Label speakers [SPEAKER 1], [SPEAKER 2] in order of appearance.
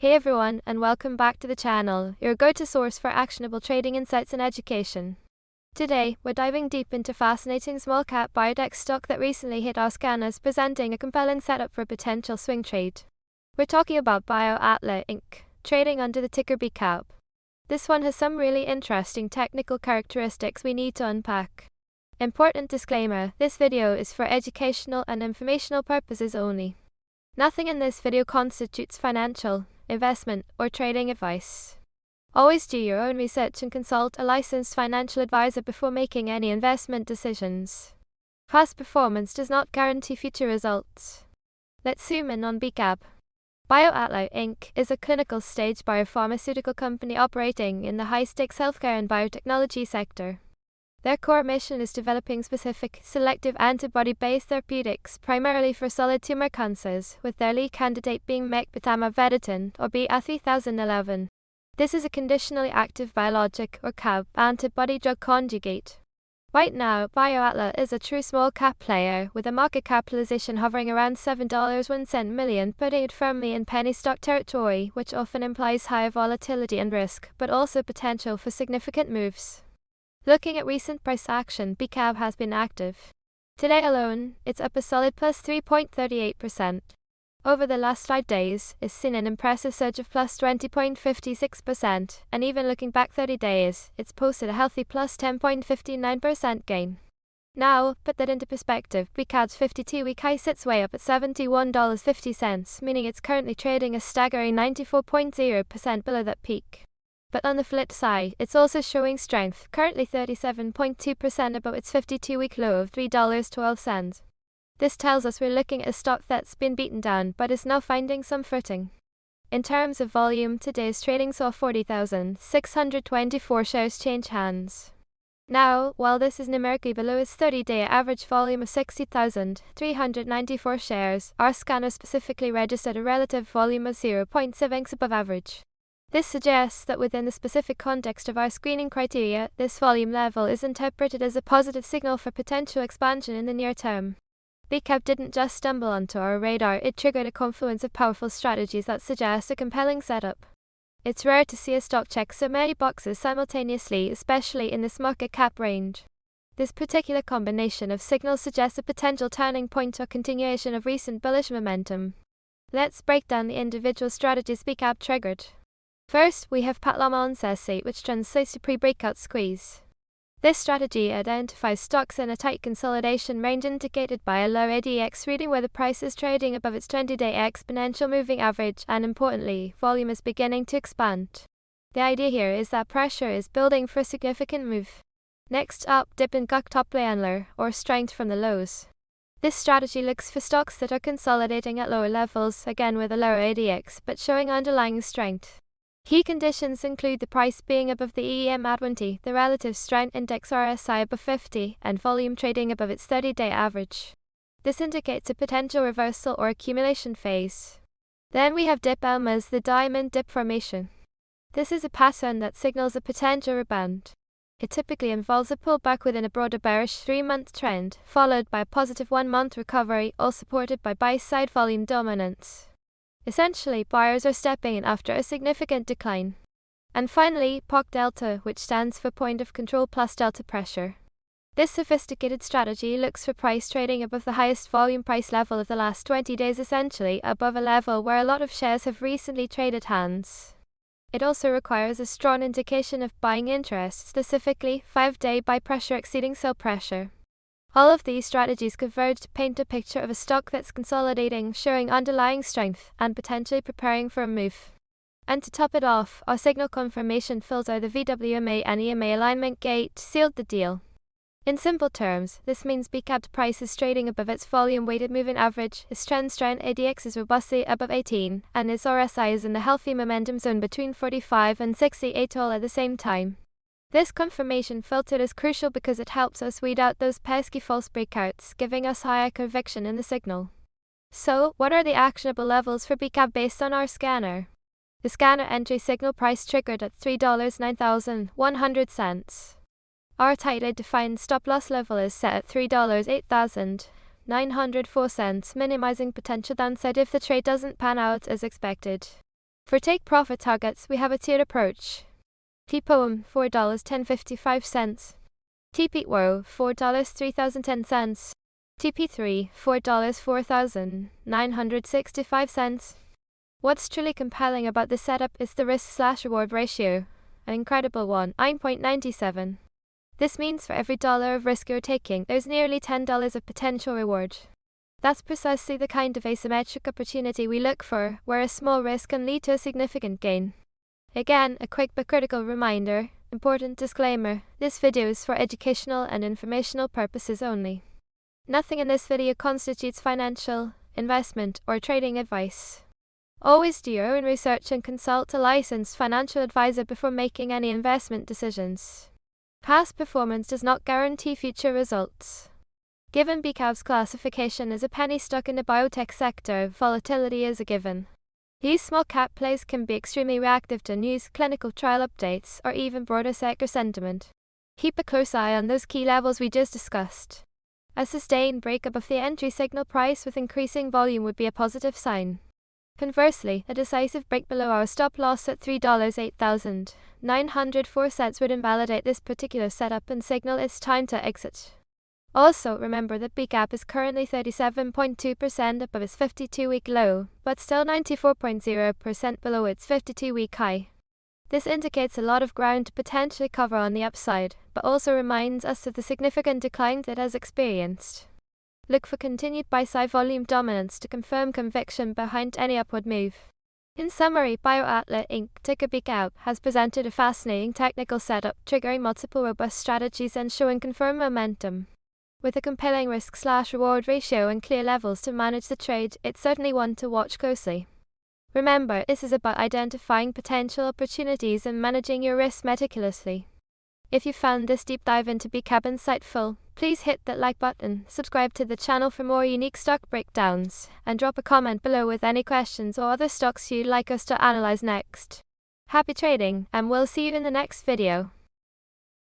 [SPEAKER 1] Hey everyone, and welcome back to the channel, your go-to source for actionable trading insights and education. Today, we're diving deep into fascinating small-cap biotech stock that recently hit our scanners, presenting a compelling setup for a potential swing trade. We're talking about BioAtla Inc., trading under the ticker BCAB. This one has some really interesting technical characteristics we need to unpack. Important disclaimer, this video is for educational and informational purposes only. Nothing in this video constitutes financial, investment, or trading advice. Always do your own research and consult a licensed financial advisor before making any investment decisions. Past performance does not guarantee future results. Let's zoom in on BCAB. BioAtla Inc. is a clinical stage biopharmaceutical company operating in the high-stakes healthcare and biotechnology sector. Their core mission is developing specific, selective antibody-based therapeutics primarily for solid tumor cancers, with their lead candidate being mecbotamab or BA3011. This is a conditionally active biologic, or CAB, antibody-drug conjugate. Right now, BioAtla is a true small-cap player, with a market capitalization hovering around $7.01 million, putting it firmly in penny stock territory, which often implies higher volatility and risk, but also potential for significant moves. Looking at recent price action, BCAB has been active. Today alone, it's up a solid plus 3.38%. Over the last 5 days, it's seen an impressive surge of plus 20.56%, and even looking back 30 days, it's posted a healthy plus 10.59% gain. Now, put that into perspective, BCAB's 52-week high sits way up at $71.50, meaning it's currently trading a staggering 94.0% below that peak. But on the flip side, it's also showing strength, currently 37.2% above its 52-week low of $3.12. This tells us we're looking at a stock that's been beaten down but is now finding some footing. In terms of volume, today's trading saw 40,624 shares change hands. Now, while this is numerically below its 30-day average volume of 60,394 shares, our scanner specifically registered a relative volume of 0.7x above average. This suggests that within the specific context of our screening criteria, this volume level is interpreted as a positive signal for potential expansion in the near term. BCAB didn't just stumble onto our radar, it triggered a confluence of powerful strategies that suggest a compelling setup. It's rare to see a stock check so many boxes simultaneously, especially in this market cap range. This particular combination of signals suggests a potential turning point or continuation of recent bullish momentum. Let's break down the individual strategies BCAB triggered. First, we have Patlamon-Sesi, which translates to pre-breakout squeeze. This strategy identifies stocks in a tight consolidation range indicated by a low ADX reading where the price is trading above its 20-day exponential moving average, and importantly, volume is beginning to expand. The idea here is that pressure is building for a significant move. Next up, dip in Goktoplianler, or strength from the lows. This strategy looks for stocks that are consolidating at lower levels, again with a lower ADX, but showing underlying strength. Key conditions include the price being above the EM20, the relative strength index RSI above 50, and volume trading above its 30-day average. This indicates a potential reversal or accumulation phase. Then we have dip ELMAs, the diamond dip formation. This is a pattern that signals a potential rebound. It typically involves a pullback within a broader bearish 3-month trend, followed by a positive 1-month recovery, all supported by buy-side volume dominance. Essentially, buyers are stepping in after a significant decline. And finally, POC Delta, which stands for Point of Control plus Delta Pressure. This sophisticated strategy looks for price trading above the highest volume price level of the last 20 days, essentially above a level where a lot of shares have recently traded hands. It also requires a strong indication of buying interest, specifically 5-day buy pressure exceeding sell pressure. All of these strategies converge to paint a picture of a stock that's consolidating, showing underlying strength, and potentially preparing for a move. And to top it off, our signal confirmation filter, the VWAP and EMA alignment gate, sealed the deal. In simple terms, this means BCAB's price is trading above its volume-weighted moving average, its trend strength ADX is robustly above 18, and its RSI is in the healthy momentum zone between 45 and 68 all at the same time. This confirmation filter is crucial because it helps us weed out those pesky false breakouts, giving us higher conviction in the signal. So, what are the actionable levels for BCAB based on our scanner? The scanner entry signal price triggered at $3.9100. Our tightly defined stop-loss level is set at $3.8904, minimizing potential downside if the trade doesn't pan out as expected. For take profit targets, we have a tiered approach. TPOM $4.1055. TPWO $4.3010. TP3 $4.4965. What's truly compelling about this setup is the risk/reward ratio, an incredible one, 9.97. This means for every dollar of risk you're taking, there's nearly $10 of potential reward. That's precisely the kind of asymmetric opportunity we look for, where a small risk can lead to a significant gain. Again, a quick but critical reminder, important disclaimer, this video is for educational and informational purposes only. Nothing in this video constitutes financial, investment, or trading advice. Always do your own research and consult a licensed financial advisor before making any investment decisions. Past performance does not guarantee future results. Given BCAB's classification as a penny stock in the biotech sector, volatility is a given. These small cap plays can be extremely reactive to news, clinical trial updates, or even broader sector sentiment. Keep a close eye on those key levels we just discussed. A sustained break above the entry signal price with increasing volume would be a positive sign. Conversely, a decisive break below our stop loss at $3.08,904 would invalidate this particular setup and signal it's time to exit. Also, remember that BCAB is currently 37.2% above its 52-week low, but still 94.0% below its 52-week high. This indicates a lot of ground to potentially cover on the upside, but also reminds us of the significant decline that it has experienced. Look for continued buy-side volume dominance to confirm conviction behind any upward move. In summary, BioAtla Inc., ticker BCAB, has presented a fascinating technical setup, triggering multiple robust strategies and showing confirmed momentum. With a compelling risk/reward ratio and clear levels to manage the trade, it's certainly one to watch closely. Remember, this is about identifying potential opportunities and managing your risk meticulously. If you found this deep dive into BCAB insightful, please hit that like button, subscribe to the channel for more unique stock breakdowns, and drop a comment below with any questions or other stocks you'd like us to analyze next. Happy trading, and we'll see you in the next video.